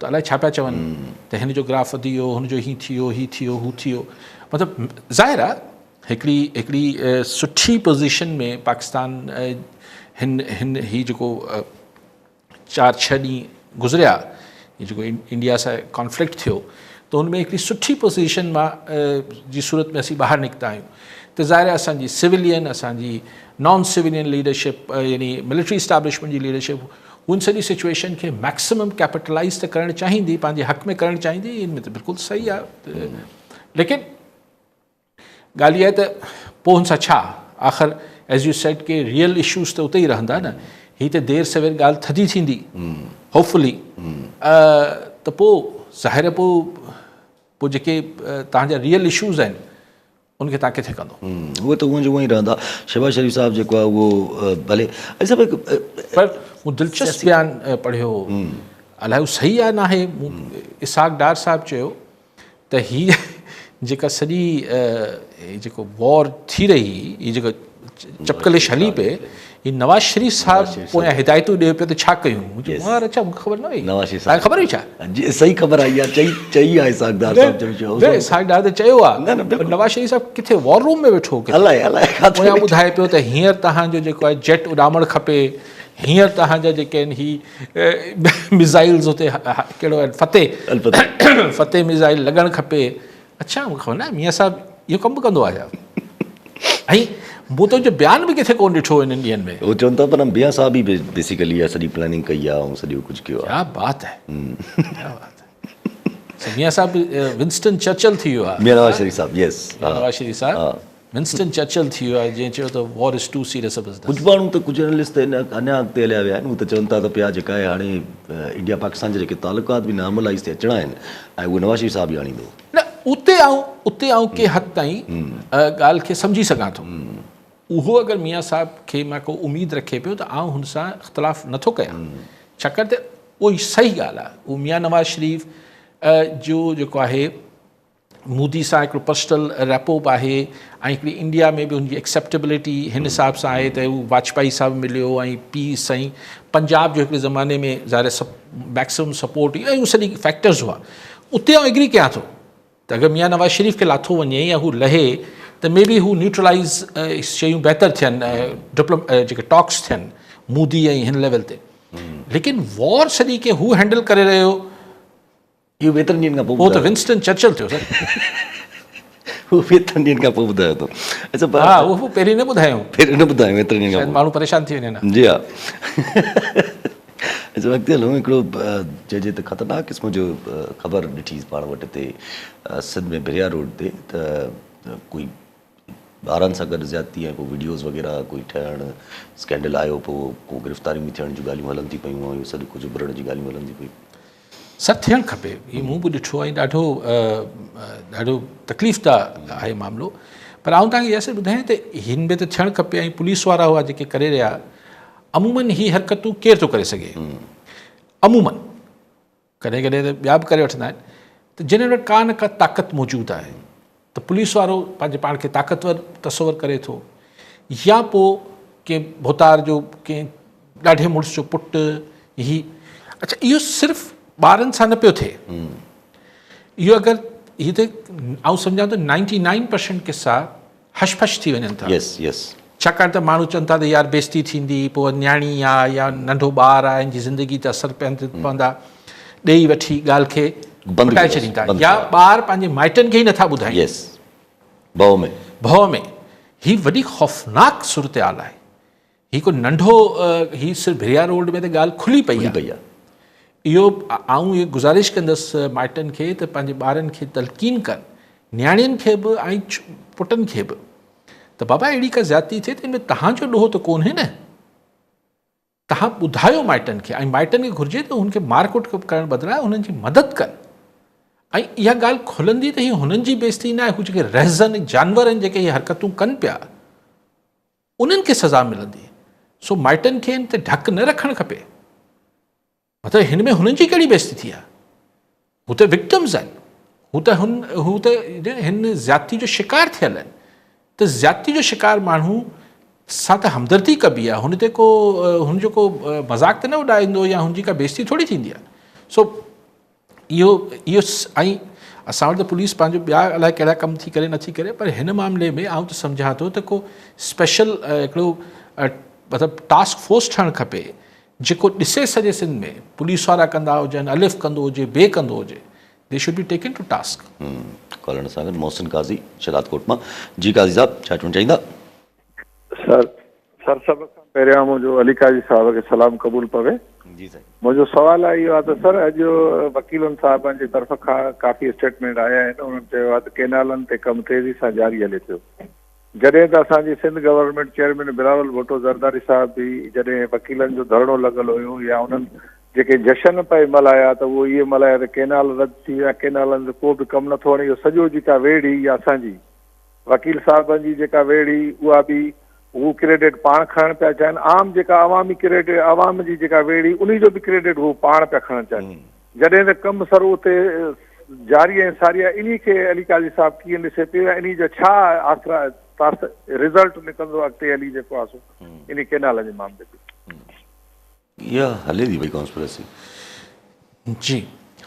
त अलाए छा पिया चवनि, त हिन जो ग्राफ वधी वियो, हुनजो हीअं थी वियो, हीअ थी वियो, हू थी वियो। मतिलबु ज़ाहिर आहे हिकिड़ी सुठी पोज़ीशन में पाकिस्तान हीअ जेको 4-6 ॾींहं गुज़रिया, हीअ जेको इंडिया सां कॉन्फ्लिक्ट थियो, त हुन में हिकिड़ी सुठी पोज़ीशन मां जी सूरत में असीं ॿाहिरि निकिता आहियूं। त ज़ाहिर आहे असांजी सिविलियन, असांजी नॉन सिविलियन लीडरशिप, यानी मिलिट्री इस्टेब्लिशमेंट जी लीडरशिप, उन सॼी सिचुएशन खे मैक्सिमम कैपिटलाइज़ त करणु चाहींदी, पंहिंजे हक़ में करणु चाहींदी, इन में त बिल्कुलु सही आहे। लेकिन ॻाल्हि इहा आहे त पोइ हुन सां छा, आख़िर एज़ यू सेड के रियल इशूज़ त उते ई रहंदा न। हीअ त देरि सवेर ॻाल्हि थधी थींदी होपफुली, त पोइ ज़ाहिर पोइ जेके तव्हांजा रियल इशूज़ आहिनि उनखे तव्हां किथे कंदो? उहे त उहो जो उहो ई रहंदा। शहबाज़ शरीफ़ साहिबु जेको आहे उहो भले, पर मूं दिलचस्प बयानु पढ़ियो, अलाए हू सही आहे न आहे, इसाक डार साहिबु चयो त हीअ जेका सॼी जेको वॉर थी रही, हीअ जेको चपकलिश हली पए, हीअ नवाज़ शरीफ़ साहिबु पोयां हिदायतूं ॾिए पियो त छा कयूं। अच्छा, मूंखे ख़बर न हुई। नवाज़ शरीफ़ तव्हांखे ख़बर हुई छा? सही ख़बर आई आहे, चई आहे इसाक डार साहिबु। इसाक डार त चयो आहे, नवाज़ शरीफ़ साहिबु किथे वॉर रूम में वेठो, पोयां ॿुधाए पियो त हींअर तव्हांजो जेको आहे जेट उॾामणु खपे, हींअर तव्हांजा जेके आहिनि ही मिज़ाइल्स हुते कहिड़ो आहिनि, फतेह मिज़ाइल लॻणु खपे। अच्छा, मूंखे ख़बर न, मियां साहिबु इहो कमु बि कंदो आहे छा? ऐं मूं त जो बयानु बि किथे कोन ॾिठो हिननि ॾींहंनि में। उहो चवनि था पर मियां साहिबु ई बेसिकली इहा सॼी प्लानिंग कई आहे ऐं सॼो कुझु कयो आहे। क्या बात है, क्या बात है। मियां साहिबु विंस्टन चर्चिल थी वियो आहे। नवाज़ शरीफ़ साहिबु, यस, नवाज़ शरीफ़ साहिबु विंस्टन चर्चिल थी वियो आहे, जंहिं चयो त war is too serious a business. कुझु माण्हू त, कुझु एनालिस्ट त अञा अॻिते हलिया विया आहिनि, हू त चवनि था त पिया जेका आहे हाणे इंडिया पाकिस्तान जे जेके तालुकात बि नॉर्मलाइज़ ते अचणा आहिनि, ऐं उहे नवाज़ शरीफ़ साहिबु ई आणींदो। न, उते आऊं के हद ताईं ॻाल्हि खे सम्झी सघां थो। उहो अगरि मियां साहिब खे मां को उमेदु रखे पियो त आउं हुन सां इख़्तिलाफ़ नथो कयां, छाकाणि त उहो सही ॻाल्हि आहे। उहो मियां नवाज़ शरीफ़ जो जेको आहे मोदी सां हिकिड़ो पर्सनल रेपो बि आहे, ऐं हिकिड़ी इंडिया में बि हुनजी एक्सेप्टेबिलिटी हिन हिसाब सां आहे त हू वाजपेयी साहिबु मिलियो, ऐं पीस, ऐं पंजाब जो हिकिड़े ज़माने में ज़ाहिर मैक्सिमम सपोर्ट, ऐं उहे सॼी फैक्टर्स हुआ। उते आउं एग्री कयां थो त अगरि मियां नवाज़ शरीफ़ खे लाथो वञे या हू लहे त मे बी हू न्यूट्रलाइज़ शयूं बहितर थियनि, जेके टॉक्स थियनि मोदी ऐं हिन लेवल ते। लेकिन वॉर सॼी खे हू हैंडल करे रहियो, इहो एतिरनि ॾींहंनि खां पोइ त विंस्टन चर्चिल थियो सर। उहो एतिरनि ॾींहंनि खां पोइ ॿुधायो अथऊं। अच्छा, हा, उहो पहिरीं न ॿुधायूं, पहिरीं न ॿुधायूं, एतिरनि ॾींहंनि खां पोइ माण्हू परेशान थी वञे न। जी हा। अच्छा, अॻिते हलूं। हिकिड़ो चइजे त ख़तरनाक क़िस्म जो ख़बर ॾिठी पाण वटि हिते सिंध में बिरिया रोड ते, त कोई ॿारनि सां गॾु ज़्यादती ऐं पोइ वीडियोज़ वग़ैरह कोई ठहणु, स्कैंडल आयो, पोइ को गिरफ़्तारियूं बि थियण जूं ॻाल्हियूं हलनि थी पियूं, ऐं इहो सॼो कुझु उभरण जी ॻाल्हियूं हलनि थी पियूं। सर, थियणु खपे, हीअ मूं बि ॾिठो आहे, ॾाढो तकलीफ़दा आहे मामिलो। पर आउं तव्हांखे इहा ॿुधायां त हिन में त थियणु खपे, ऐं पुलिस वारा हुआ जेके करे रहिया, अमूमन ही हरकतूं केरु थो करे सघे? अमूमन कॾहिं कॾहिं त ॿिया बि करे वठंदा आहिनि, त जिन वटि का न का ताक़त मौजूदु आहे, त पुलिस वारो पंहिंजे पाण खे ताक़तवर तसवर करे थो, या पोइ कंहिं भोतार जो, कंहिं ॾाढे मुड़ुस जो पुटु। ही अच्छा, इहो सिर्फ़ु ॿारनि सां न पियो थिए, इहो अगरि हीअ त आउं सम्झां थो 99% किसा हशफश थी वञनि था। यस यस। छाकाणि त माण्हू चवनि था त यार बेइज़ती थींदी, पोइ न्याणी आहे या नंढो ॿारु आहे, हिन जी ज़िंदगी ते असरु पवंदा, ॾेई वठी ॻाल्हि खे मटाए छॾींदा, या ॿार पंहिंजे माइटनि खे ई नथा ॿुधाइनि। यस, भउ में। हीअ वॾी ख़ौफ़नाक सूरत हाल आहे। हीअ को नंढो, हीअ सिर्फ़ु बिरिया रोड में त ॻाल्हि खुली पई आहे। इहो आउं इहो गुज़ारिश कंदुसि माइटनि खे त पंहिंजे ॿारनि खे तलक़ीन कनि, न्याणियुनि खे बि ऐं पुटनि खे बि, त बाबा अहिड़ी का ज़्यादती थिए त हिन में तव्हांजो ॾोहो त कोन्हे न, तव्हां ॿुधायो माइटनि खे, ऐं माइटनि खे घुरिजे त हुनखे मारकुट करण बदिरां हुननि जी मदद कनि। ऐं इहा ॻाल्हि खुलंदी त हीअ हुननि जी बेइज़ती न आहे, हू जेके रहज़न जानवर आहिनि जेके इहे हरकतूं कनि पिया उन्हनि खे सज़ा मिलंदी। सो माइटनि खे इन ते ढक न रखणु खपे। मतिलबु हिन में हुननि जी कहिड़ी बेइज़ती थी आहे? हू त विक्टिम्स आहिनि, हू त हिन ज़्यादती जो शिकार थियल आहिनि। त ज़्यादती जो शिकार माण्हू सां त हमदर्दी कबी आहे, हुन ते हुनजो को मज़ाक त न उॾाईंदो या हुनजी का बेइज़ती थोरी थींदी आहे। सो इहो ऐं असां वटि त पुलिस पंहिंजो ॿिया अलाए कहिड़ा कम थी करे नथी करे, पर हिन मामले में आउं त सम्झां थो त को स्पेशल हिकिड़ो मतिलबु टास्क फोर्स ठहणु खपे जेको ॾिसे सॼे सिंध में पुलिस वारा कंदा हुजनि, अलिफ कंदो हुजे, बे कंदो हुजे, they should be taken to task. Caller सां गॾु मोहसिन काज़ी शरादकोट मां। जी काज़ी साहब, छा चवणु चाहींदा? सर सभ खां पहिरियां मुंहिंजो अली काज़ी साहब खे सलाम क़बूल पवे। जी साईं। मुंहिंजो सुवालु आहे इहो आहे त सर अॼु वकीलनि साहिबनि जी तरफ़ खां काफ़ी स्टेटमेंट आया आहिनि। उन्हनि चयो आहे त केनालनि ते कमु तेज़ी सां जारी हले पियो। जॾहिं त असांजी सिंध गवर्नमेंट चेयरमैन बिलावल भुट्टो ज़रदारी साहिब बि जॾहिं वकीलनि जो धरणो लॻल हुयो या उन्हनि जेके जशन पए मल्हाया त उहो इहे मल्हाया त केनाल रद्द थी विया, केनालनि ते को बि कमु नथो वणे। इहो सॼो जेका वेड़ हुई असांजी वकील साहिबनि जी जेका वेड़ हुई उहा बि हू क्रेडिट पाण खणणु पिया चाहिनि। आम जेका अवामी क्रेडिट अवाम जी जेका वेड़ हुई उन जो बि क्रेडिट हू पाण पिया खणणु चाहिनि। जॾहिं त कमु सर उते जारी ऐं सारी आहे। इन खे अली काज़ी साहिब कीअं ॾिसे पियो ऐं इन जो छा आसरा रिज़ल्ट निकिरंदो अॻिते हली जेको आहे सो इन केनाल जे मामले ते? इहा हले थी भई कॉन्स्पिरेसी। जी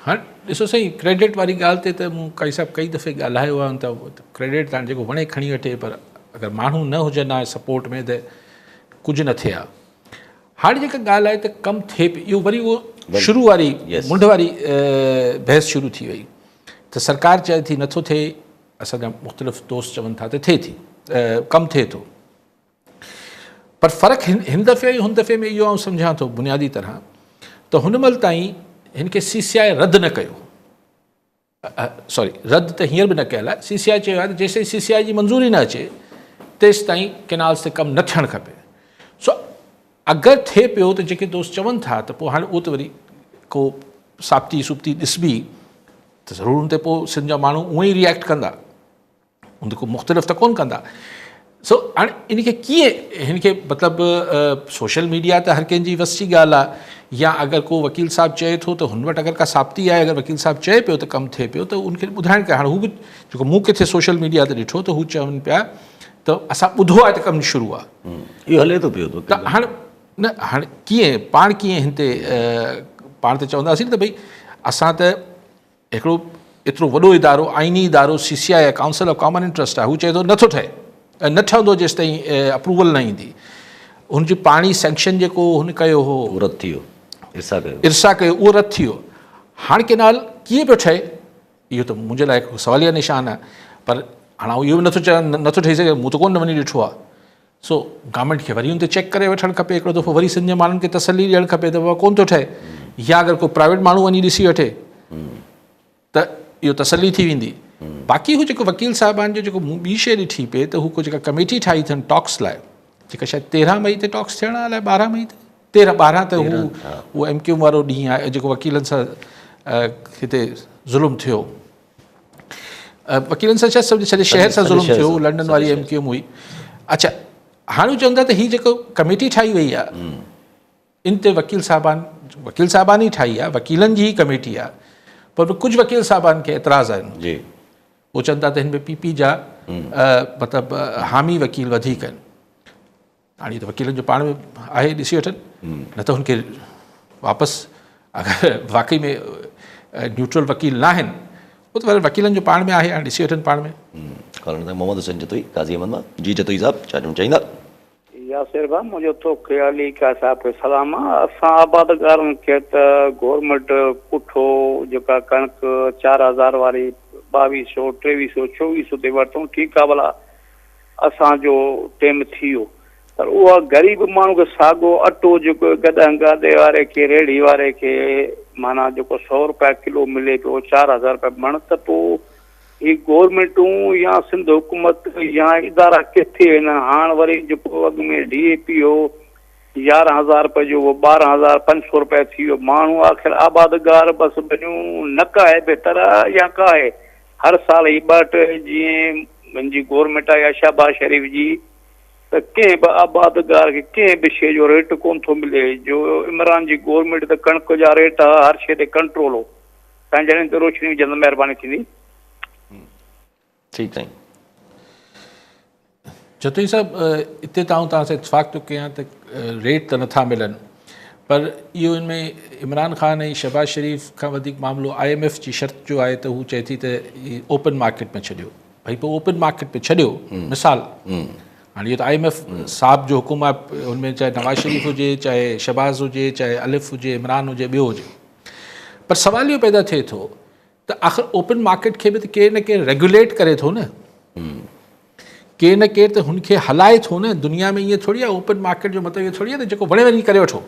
हाणे ॾिसो साईं, क्रेडिट वारी ॻाल्हि ते त मूं काई साहिबु कई दफ़े ॻाल्हायो आहे त क्रेडिट तव्हां जेको वणे खणी वठे, पर अगरि माण्हू न हुजनि आहे सपोर्ट में त कुझु न थिए आहे। हाणे जेका ॻाल्हि आहे त कमु थिए पियो, इहो वरी उहो शुरू वारी मुंड वारी बहस शुरू थी वई त सरकार चए थी नथो थिए, असांजा मुख़्तलिफ़ दोस्त चवनि था त थिए थी, कमु थिए थो। पर फ़र्क़ु हिन दफ़े ऐं हुन दफ़े में इहो आउं सम्झां थो बुनियादी तरह त हुन महिल ताईं हिन खे CCI रद्द न कयो, सॉरी रद्द त हींअर बि न कयल आहे। CCI चयो आहे त जेसिताईं CCI जी मंज़ूरी न अचे तेसि ताईं केनाल्स ते कमु न थियणु खपे। सो अगरि थिए पियो त जेके दोस्त चवनि था त पोइ हाणे उहो त वरी को साबिती सुबिती ॾिसबी त ज़रूरु हुन ते पोइ सिंध जा माण्हू उअं ई रिएक्ट कंदा, हुन ते को मुख़्तलिफ़ त कोन्ह कंदा। सो हाणे इनखे कीअं हिन खे मतिलबु सोशल मीडिया त हर कंहिंजी वस जी ॻाल्हि आहे, या अगरि को वकील साहिबु चए थो त हुन वटि अगरि का साबिती आहे, अगरि वकील साहिबु चए पियो त कमु थिए पियो त उनखे ॿुधाइणु कयो। हाणे हू बि जेको मूं किथे सोशल मीडिया ते ॾिठो त हू चवनि पिया त असां ॿुधो आहे त कमु शुरू आहे, इहो हले थो पियो त हाणे न हाणे कीअं पाण कीअं हिन ते पाण त चवंदासीं त भई असां त हिकिड़ो एतिरो वॾो इदारो आइनी इदारो CCI council of common interest आहे, हू चए थो नथो ठहे, न ठहंदो जेसि ताईं अप्रूवल न ईंदी। हुनजी पाणी सैंक्शन जेको हुन कयो हो रद्द थी वियो, इरसा कयो उहो रद्द थी वियो। हाणे केनाल कीअं पियो ठहे इहो त मुंहिंजे लाइ हिकु सवालिया निशान आहे। पर हाणे इहो बि नथो ठही सघे, मूं त कोन वञी ॾिठो आहे। सो गवर्नमेंट खे वरी हुन ते चेक करे वठणु खपे हिकिड़ो दफ़ो, वरी सिंध जे माण्हुनि खे तसली ॾियणु खपे त बाबा कोन थो ठहे, या अगरि को प्राइवेट माण्हू वञी ॾिसी वठे त इहो तसली थी वेंदी। बाक़ी हू जेको वकील साहिबान जो जेको मूं ॿी शइ ॾिठी पिए त हू को जेका कमेटी ठाही अथनि टॉक्स लाइ, जेका शायदि 13 मई ते टॉक्स थियण अलाए 12 मई ते 12 ते हू MQ वारो ॾींहुं आहे जेको वकीलनि सां हिते ज़ुल्म थियो, वकीलनि सां छा सॼे शहर सां ज़ुल्म थियो, लंडन वारी MQ हुई। अच्छा हाणे हू चवंदा त हीअ जेको कमेटी ठाही वई आहे इन ते वकील साहिबान ई ठाही आहे, वकीलनि जी ई कमेटी आहे, पर कुझु वकील साहिबान खे एतिराज़ आहिनि। उहो चवनि था त हिन में PP जा मतिलबु हामी वकील वधीक आहिनि। हाणे त वकीलनि जो पाण में आहे, ॾिसी वठनि, न त हुनखे वापसि अगरि वाक़ई में न्यूट्रल वकील न आहिनि उहो त वकीलनि जो पाण में आहे, हाणे ॾिसी वठनि पाण में। मोहम्मद हुसैन जतोई काज़ी अहमद मां। जी जतोई साहब, छा चवणु चाहींदा? यासिर भाउ, मुंहिंजो तोखे अली का साहिब खे सलाम आहे। असां आबादगारनि खे त गवर्नमेंट पुठो जेका कणिक 4000 वारी 2200, 2300, 2400 ते वरितऊं, ठीकु आहे, भला असांजो टाइम थी वियो। पर उहा ग़रीब माण्हू खे साॻियो अटो जेको गॾे वारे खे, रेड़ी वारे खे माना जेको 100 रुपया किलो मिले पियो, 4000 रुपया मण, त पोइ ही गवर्नमेंटूं या सिंध हुकूमत या इदारा किथे आहिनि? हाणे वरी जेको अॻु में DAP हो 11,000 रुपए जो, वो 12,500 रुपए थी वियो। माण्हू आख़िर आबादगार बसि बनियूं न का आहे बहितर या का आहे। हर साल ही 2 जीअं मुंहिंजी गवर्नमेंट आहे या शहबाज शरीफ़ जी, त कंहिं बि आबादगार खे कंहिं बि शइ जो रेट कोन थो मिले। जो इमरान जी गवर्नमेंट त कणिक जा रेट हर शइ ते कंट्रोल हो। तव्हां जॾहिं ते रोशनी विझंदो, महिरबानी थींदी। ठीकु साईं। जतोई साहब, हिते तव्हां सां इतफ़ाक़ थो कयां त रेट त नथा मिलनि, पर इहो हिन में इमरान ख़ान ऐं शहबाज शरीफ़ खां वधीक मामिलो IMF जी शर्त जो आहे, त हू चए थी त ओपन मार्केट में छॾियो। भई पोइ ओपन मार्केट में छॾियो, मिसाल हाणे इहो त IMF साहब जो हुकुम आहे, हुनमें चाहे नवाज़ शरीफ़ हुजे, चाहे शहबाज हुजे, चाहे अलिफ़ हुजे, इमरान हुजे, ॿियो हुजे, पर सवाल इहो पैदा थिए थो त आख़िर ओपन मार्केट खे बि त केरु न केरु रेगुलेट करे थो न, केरु न केरु त हुनखे हलाए थो न। दुनिया में ईअं थोरी आहे ओपन मार्केट जो मतिलबु इहो थोरी आहे त जेको वणे वञी करे वठो,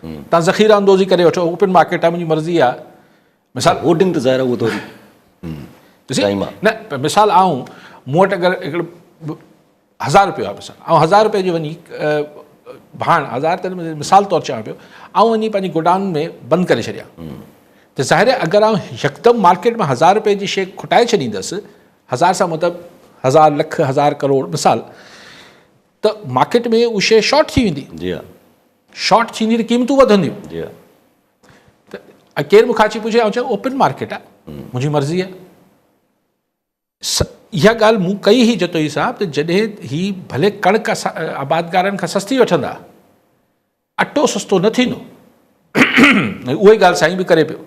तव्हां ज़ख़ीरा अंदोज़ी करे वठो, ओपन मार्केट आहे, मुंहिंजी मर्ज़ी आहे। मिसाल होर्डिंग त ज़ाहिर आहे उहो थोरी न, मिसाल आऊं मूं वटि अगरि हिकिड़ो 1000 रुपयो आहे, मिसाल ऐं 1000 रुपए जो वञी भाण 1000 त मिसाल तौरु चवां पियो, ऐं वञी पंहिंजी गोडाउन में बंदि करे छॾिया, त ज़ाहिर आहे अगरि आउं यकदमि मार्केट में 1000 रुपए जी शइ खुटाए छॾींदुसि, 1000 सां मतिलबु 1000 लख 1000 करोड़ मिसाल, त मार्केट में उहा शइ शॉर्ट थी वेंदी। जी हा, शॉर्ट थींदी त क़ीमतूं वधंदियूं। जी हा। त केरु मूंखां अची पुछे, ऐं चयो ओपन मार्केट आहे, मुंहिंजी मर्ज़ी आहे। इहा ॻाल्हि मूं कई हुई जतोई साहब, त जॾहिं ही भले कणिक आबादगारनि खां सस्ती वठंदा, अटो सस्तो न थींदो। उहा ई ॻाल्हि साईं बि करे पियो,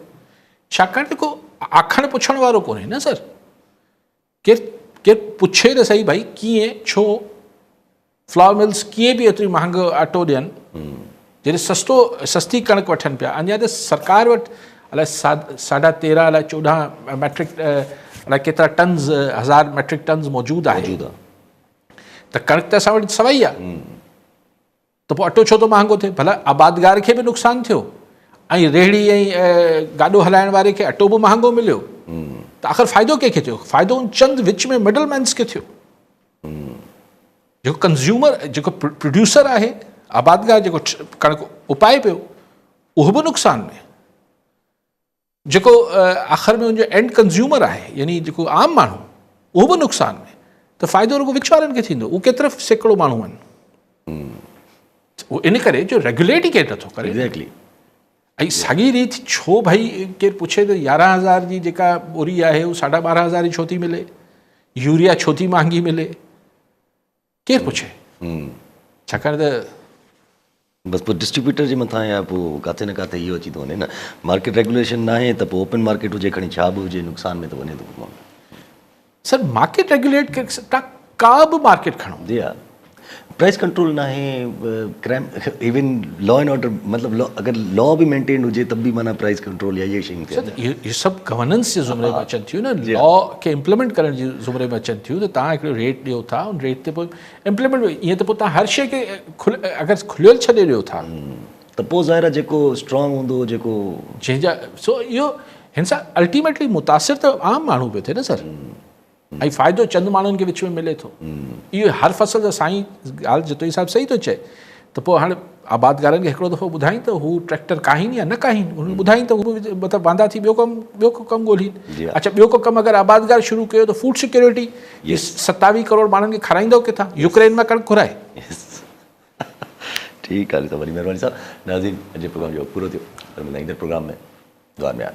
छाकाणि त को आखणु पुछण वारो कोन्हे न सर। केरु पुछे त सही, भाई कीअं, छो फ्लावर मिल्स कीअं बि एतिरी महांगो अटो ॾियनि, जॾहिं सस्ती कणिक वठनि पिया। अञा त सरकार वटि अलाए 13.5 अलाए 14 मैट्रिक अलाए केतिरा टन्स, 1000 मैट्रिक टन्स मौजूदु आहे, त कणिक त असां वटि सवाई आहे, त पोइ अटो छो थो महांगो थिए? भला आबादगार खे बि नुक़सानु थियो, ऐं रेहड़ी ऐं गाॾो हलाइण वारे खे अटो बि महांगो मिलियो, त आख़िर फ़ाइदो कंहिंखे थियो? फ़ाइदो उन चंद विच में मिडलमैन्स खे थियो। जेको कंज़्यूमर, जेको प्रोड्यूसर आहे, आबादगार जेको कणिक उपाए पियो, उहो बि नुक़सान में। जेको आख़िर में उनजो एंड कंज़्यूमर आहे, यानी जेको आम माण्हू, उहो बि नुक़सान में। त फ़ाइदो रुॻो विच वारनि खे थींदो। उहे केतिरा सैकड़ो माण्हू आहिनि, उहो इन करे जो रेगुलेट ई केरु नथो करे। एग्ज़ैक्टली। ऐं साॻी रीति छो भई केरु पुछे त 11,000 जी जेका ॿोरी आहे उहा 12,500 जी छो थी मिले, यूरिया छो थी महांगी मिले, केरु पुछे? छाकाणि त बसि पोइ डिस्ट्रीब्यूटर जे मथां या पोइ किथे न किथे इहो अची थो वञे न, मार्केट रेगुलेशन न आहे त पोइ ओपन मार्केट हुजे, खणी छा बि हुजे, नुक़सान में थो वञे थो माण्हू। सर मार्केट रेगुलेट करे, तव्हां का बि मार्केट खणो, जी हा, प्राइस कंट्रोल न आहे, crime, even law and order, मतिलबु अगरि लॉ बि मेंटेन हुजे तब बि माना प्राइस कंट्रोल या इहे शयूं थियनि। इहे सभु गवर्नेंस जे ज़ुमरे में अचनि थियूं न, लॉ खे इम्प्लीमेंट करण जे ज़ुमरे में अचनि थियूं। त तव्हां हिकिड़ो रेट ॾियो था, उन रेट ते पोइ इम्प्लीमेंट, ईअं त पोइ तव्हां हर शइ खे अगरि खुलियल छॾे ॾियो था, त पोइ ज़ाहिर आहे जेको स्ट्रॉन्ग हूंदो, जेको जंहिंजा सो इहो हिन सां अल्टीमेटली मुतासिर त आम माण्हू पियो थिए न सर, ऐं फ़ाइदो चंद माण्हुनि खे विच में मिले थो। इहो हर फसल जा साईं ॻाल्हि जतोई साहिबु सही थो चए। त पोइ हाणे आबादगारनि खे हिकिड़ो दफ़ो ॿुधाई त हू ट्रैक्टर काहिनि या न काहिनि, हुन ॿुधाई त हू मतिलबु वांदा थी ॿियो को कमु ॻोल्हीनि। अच्छा, ॿियो को कमु अगरि आबादगार शुरू कयो त फूड सिक्योरिटी, 27 करोड़ माण्हुनि खे खाराईंदो किथां? यूक्रेन मां कणिक घुराए। ठीकु आहे, त वरी महिरबानी साहब। नाज़रीन, अॼु प्रोग्राम जो पूरो थियो, पर ईंदड़ प्रोग्राम में दुआ में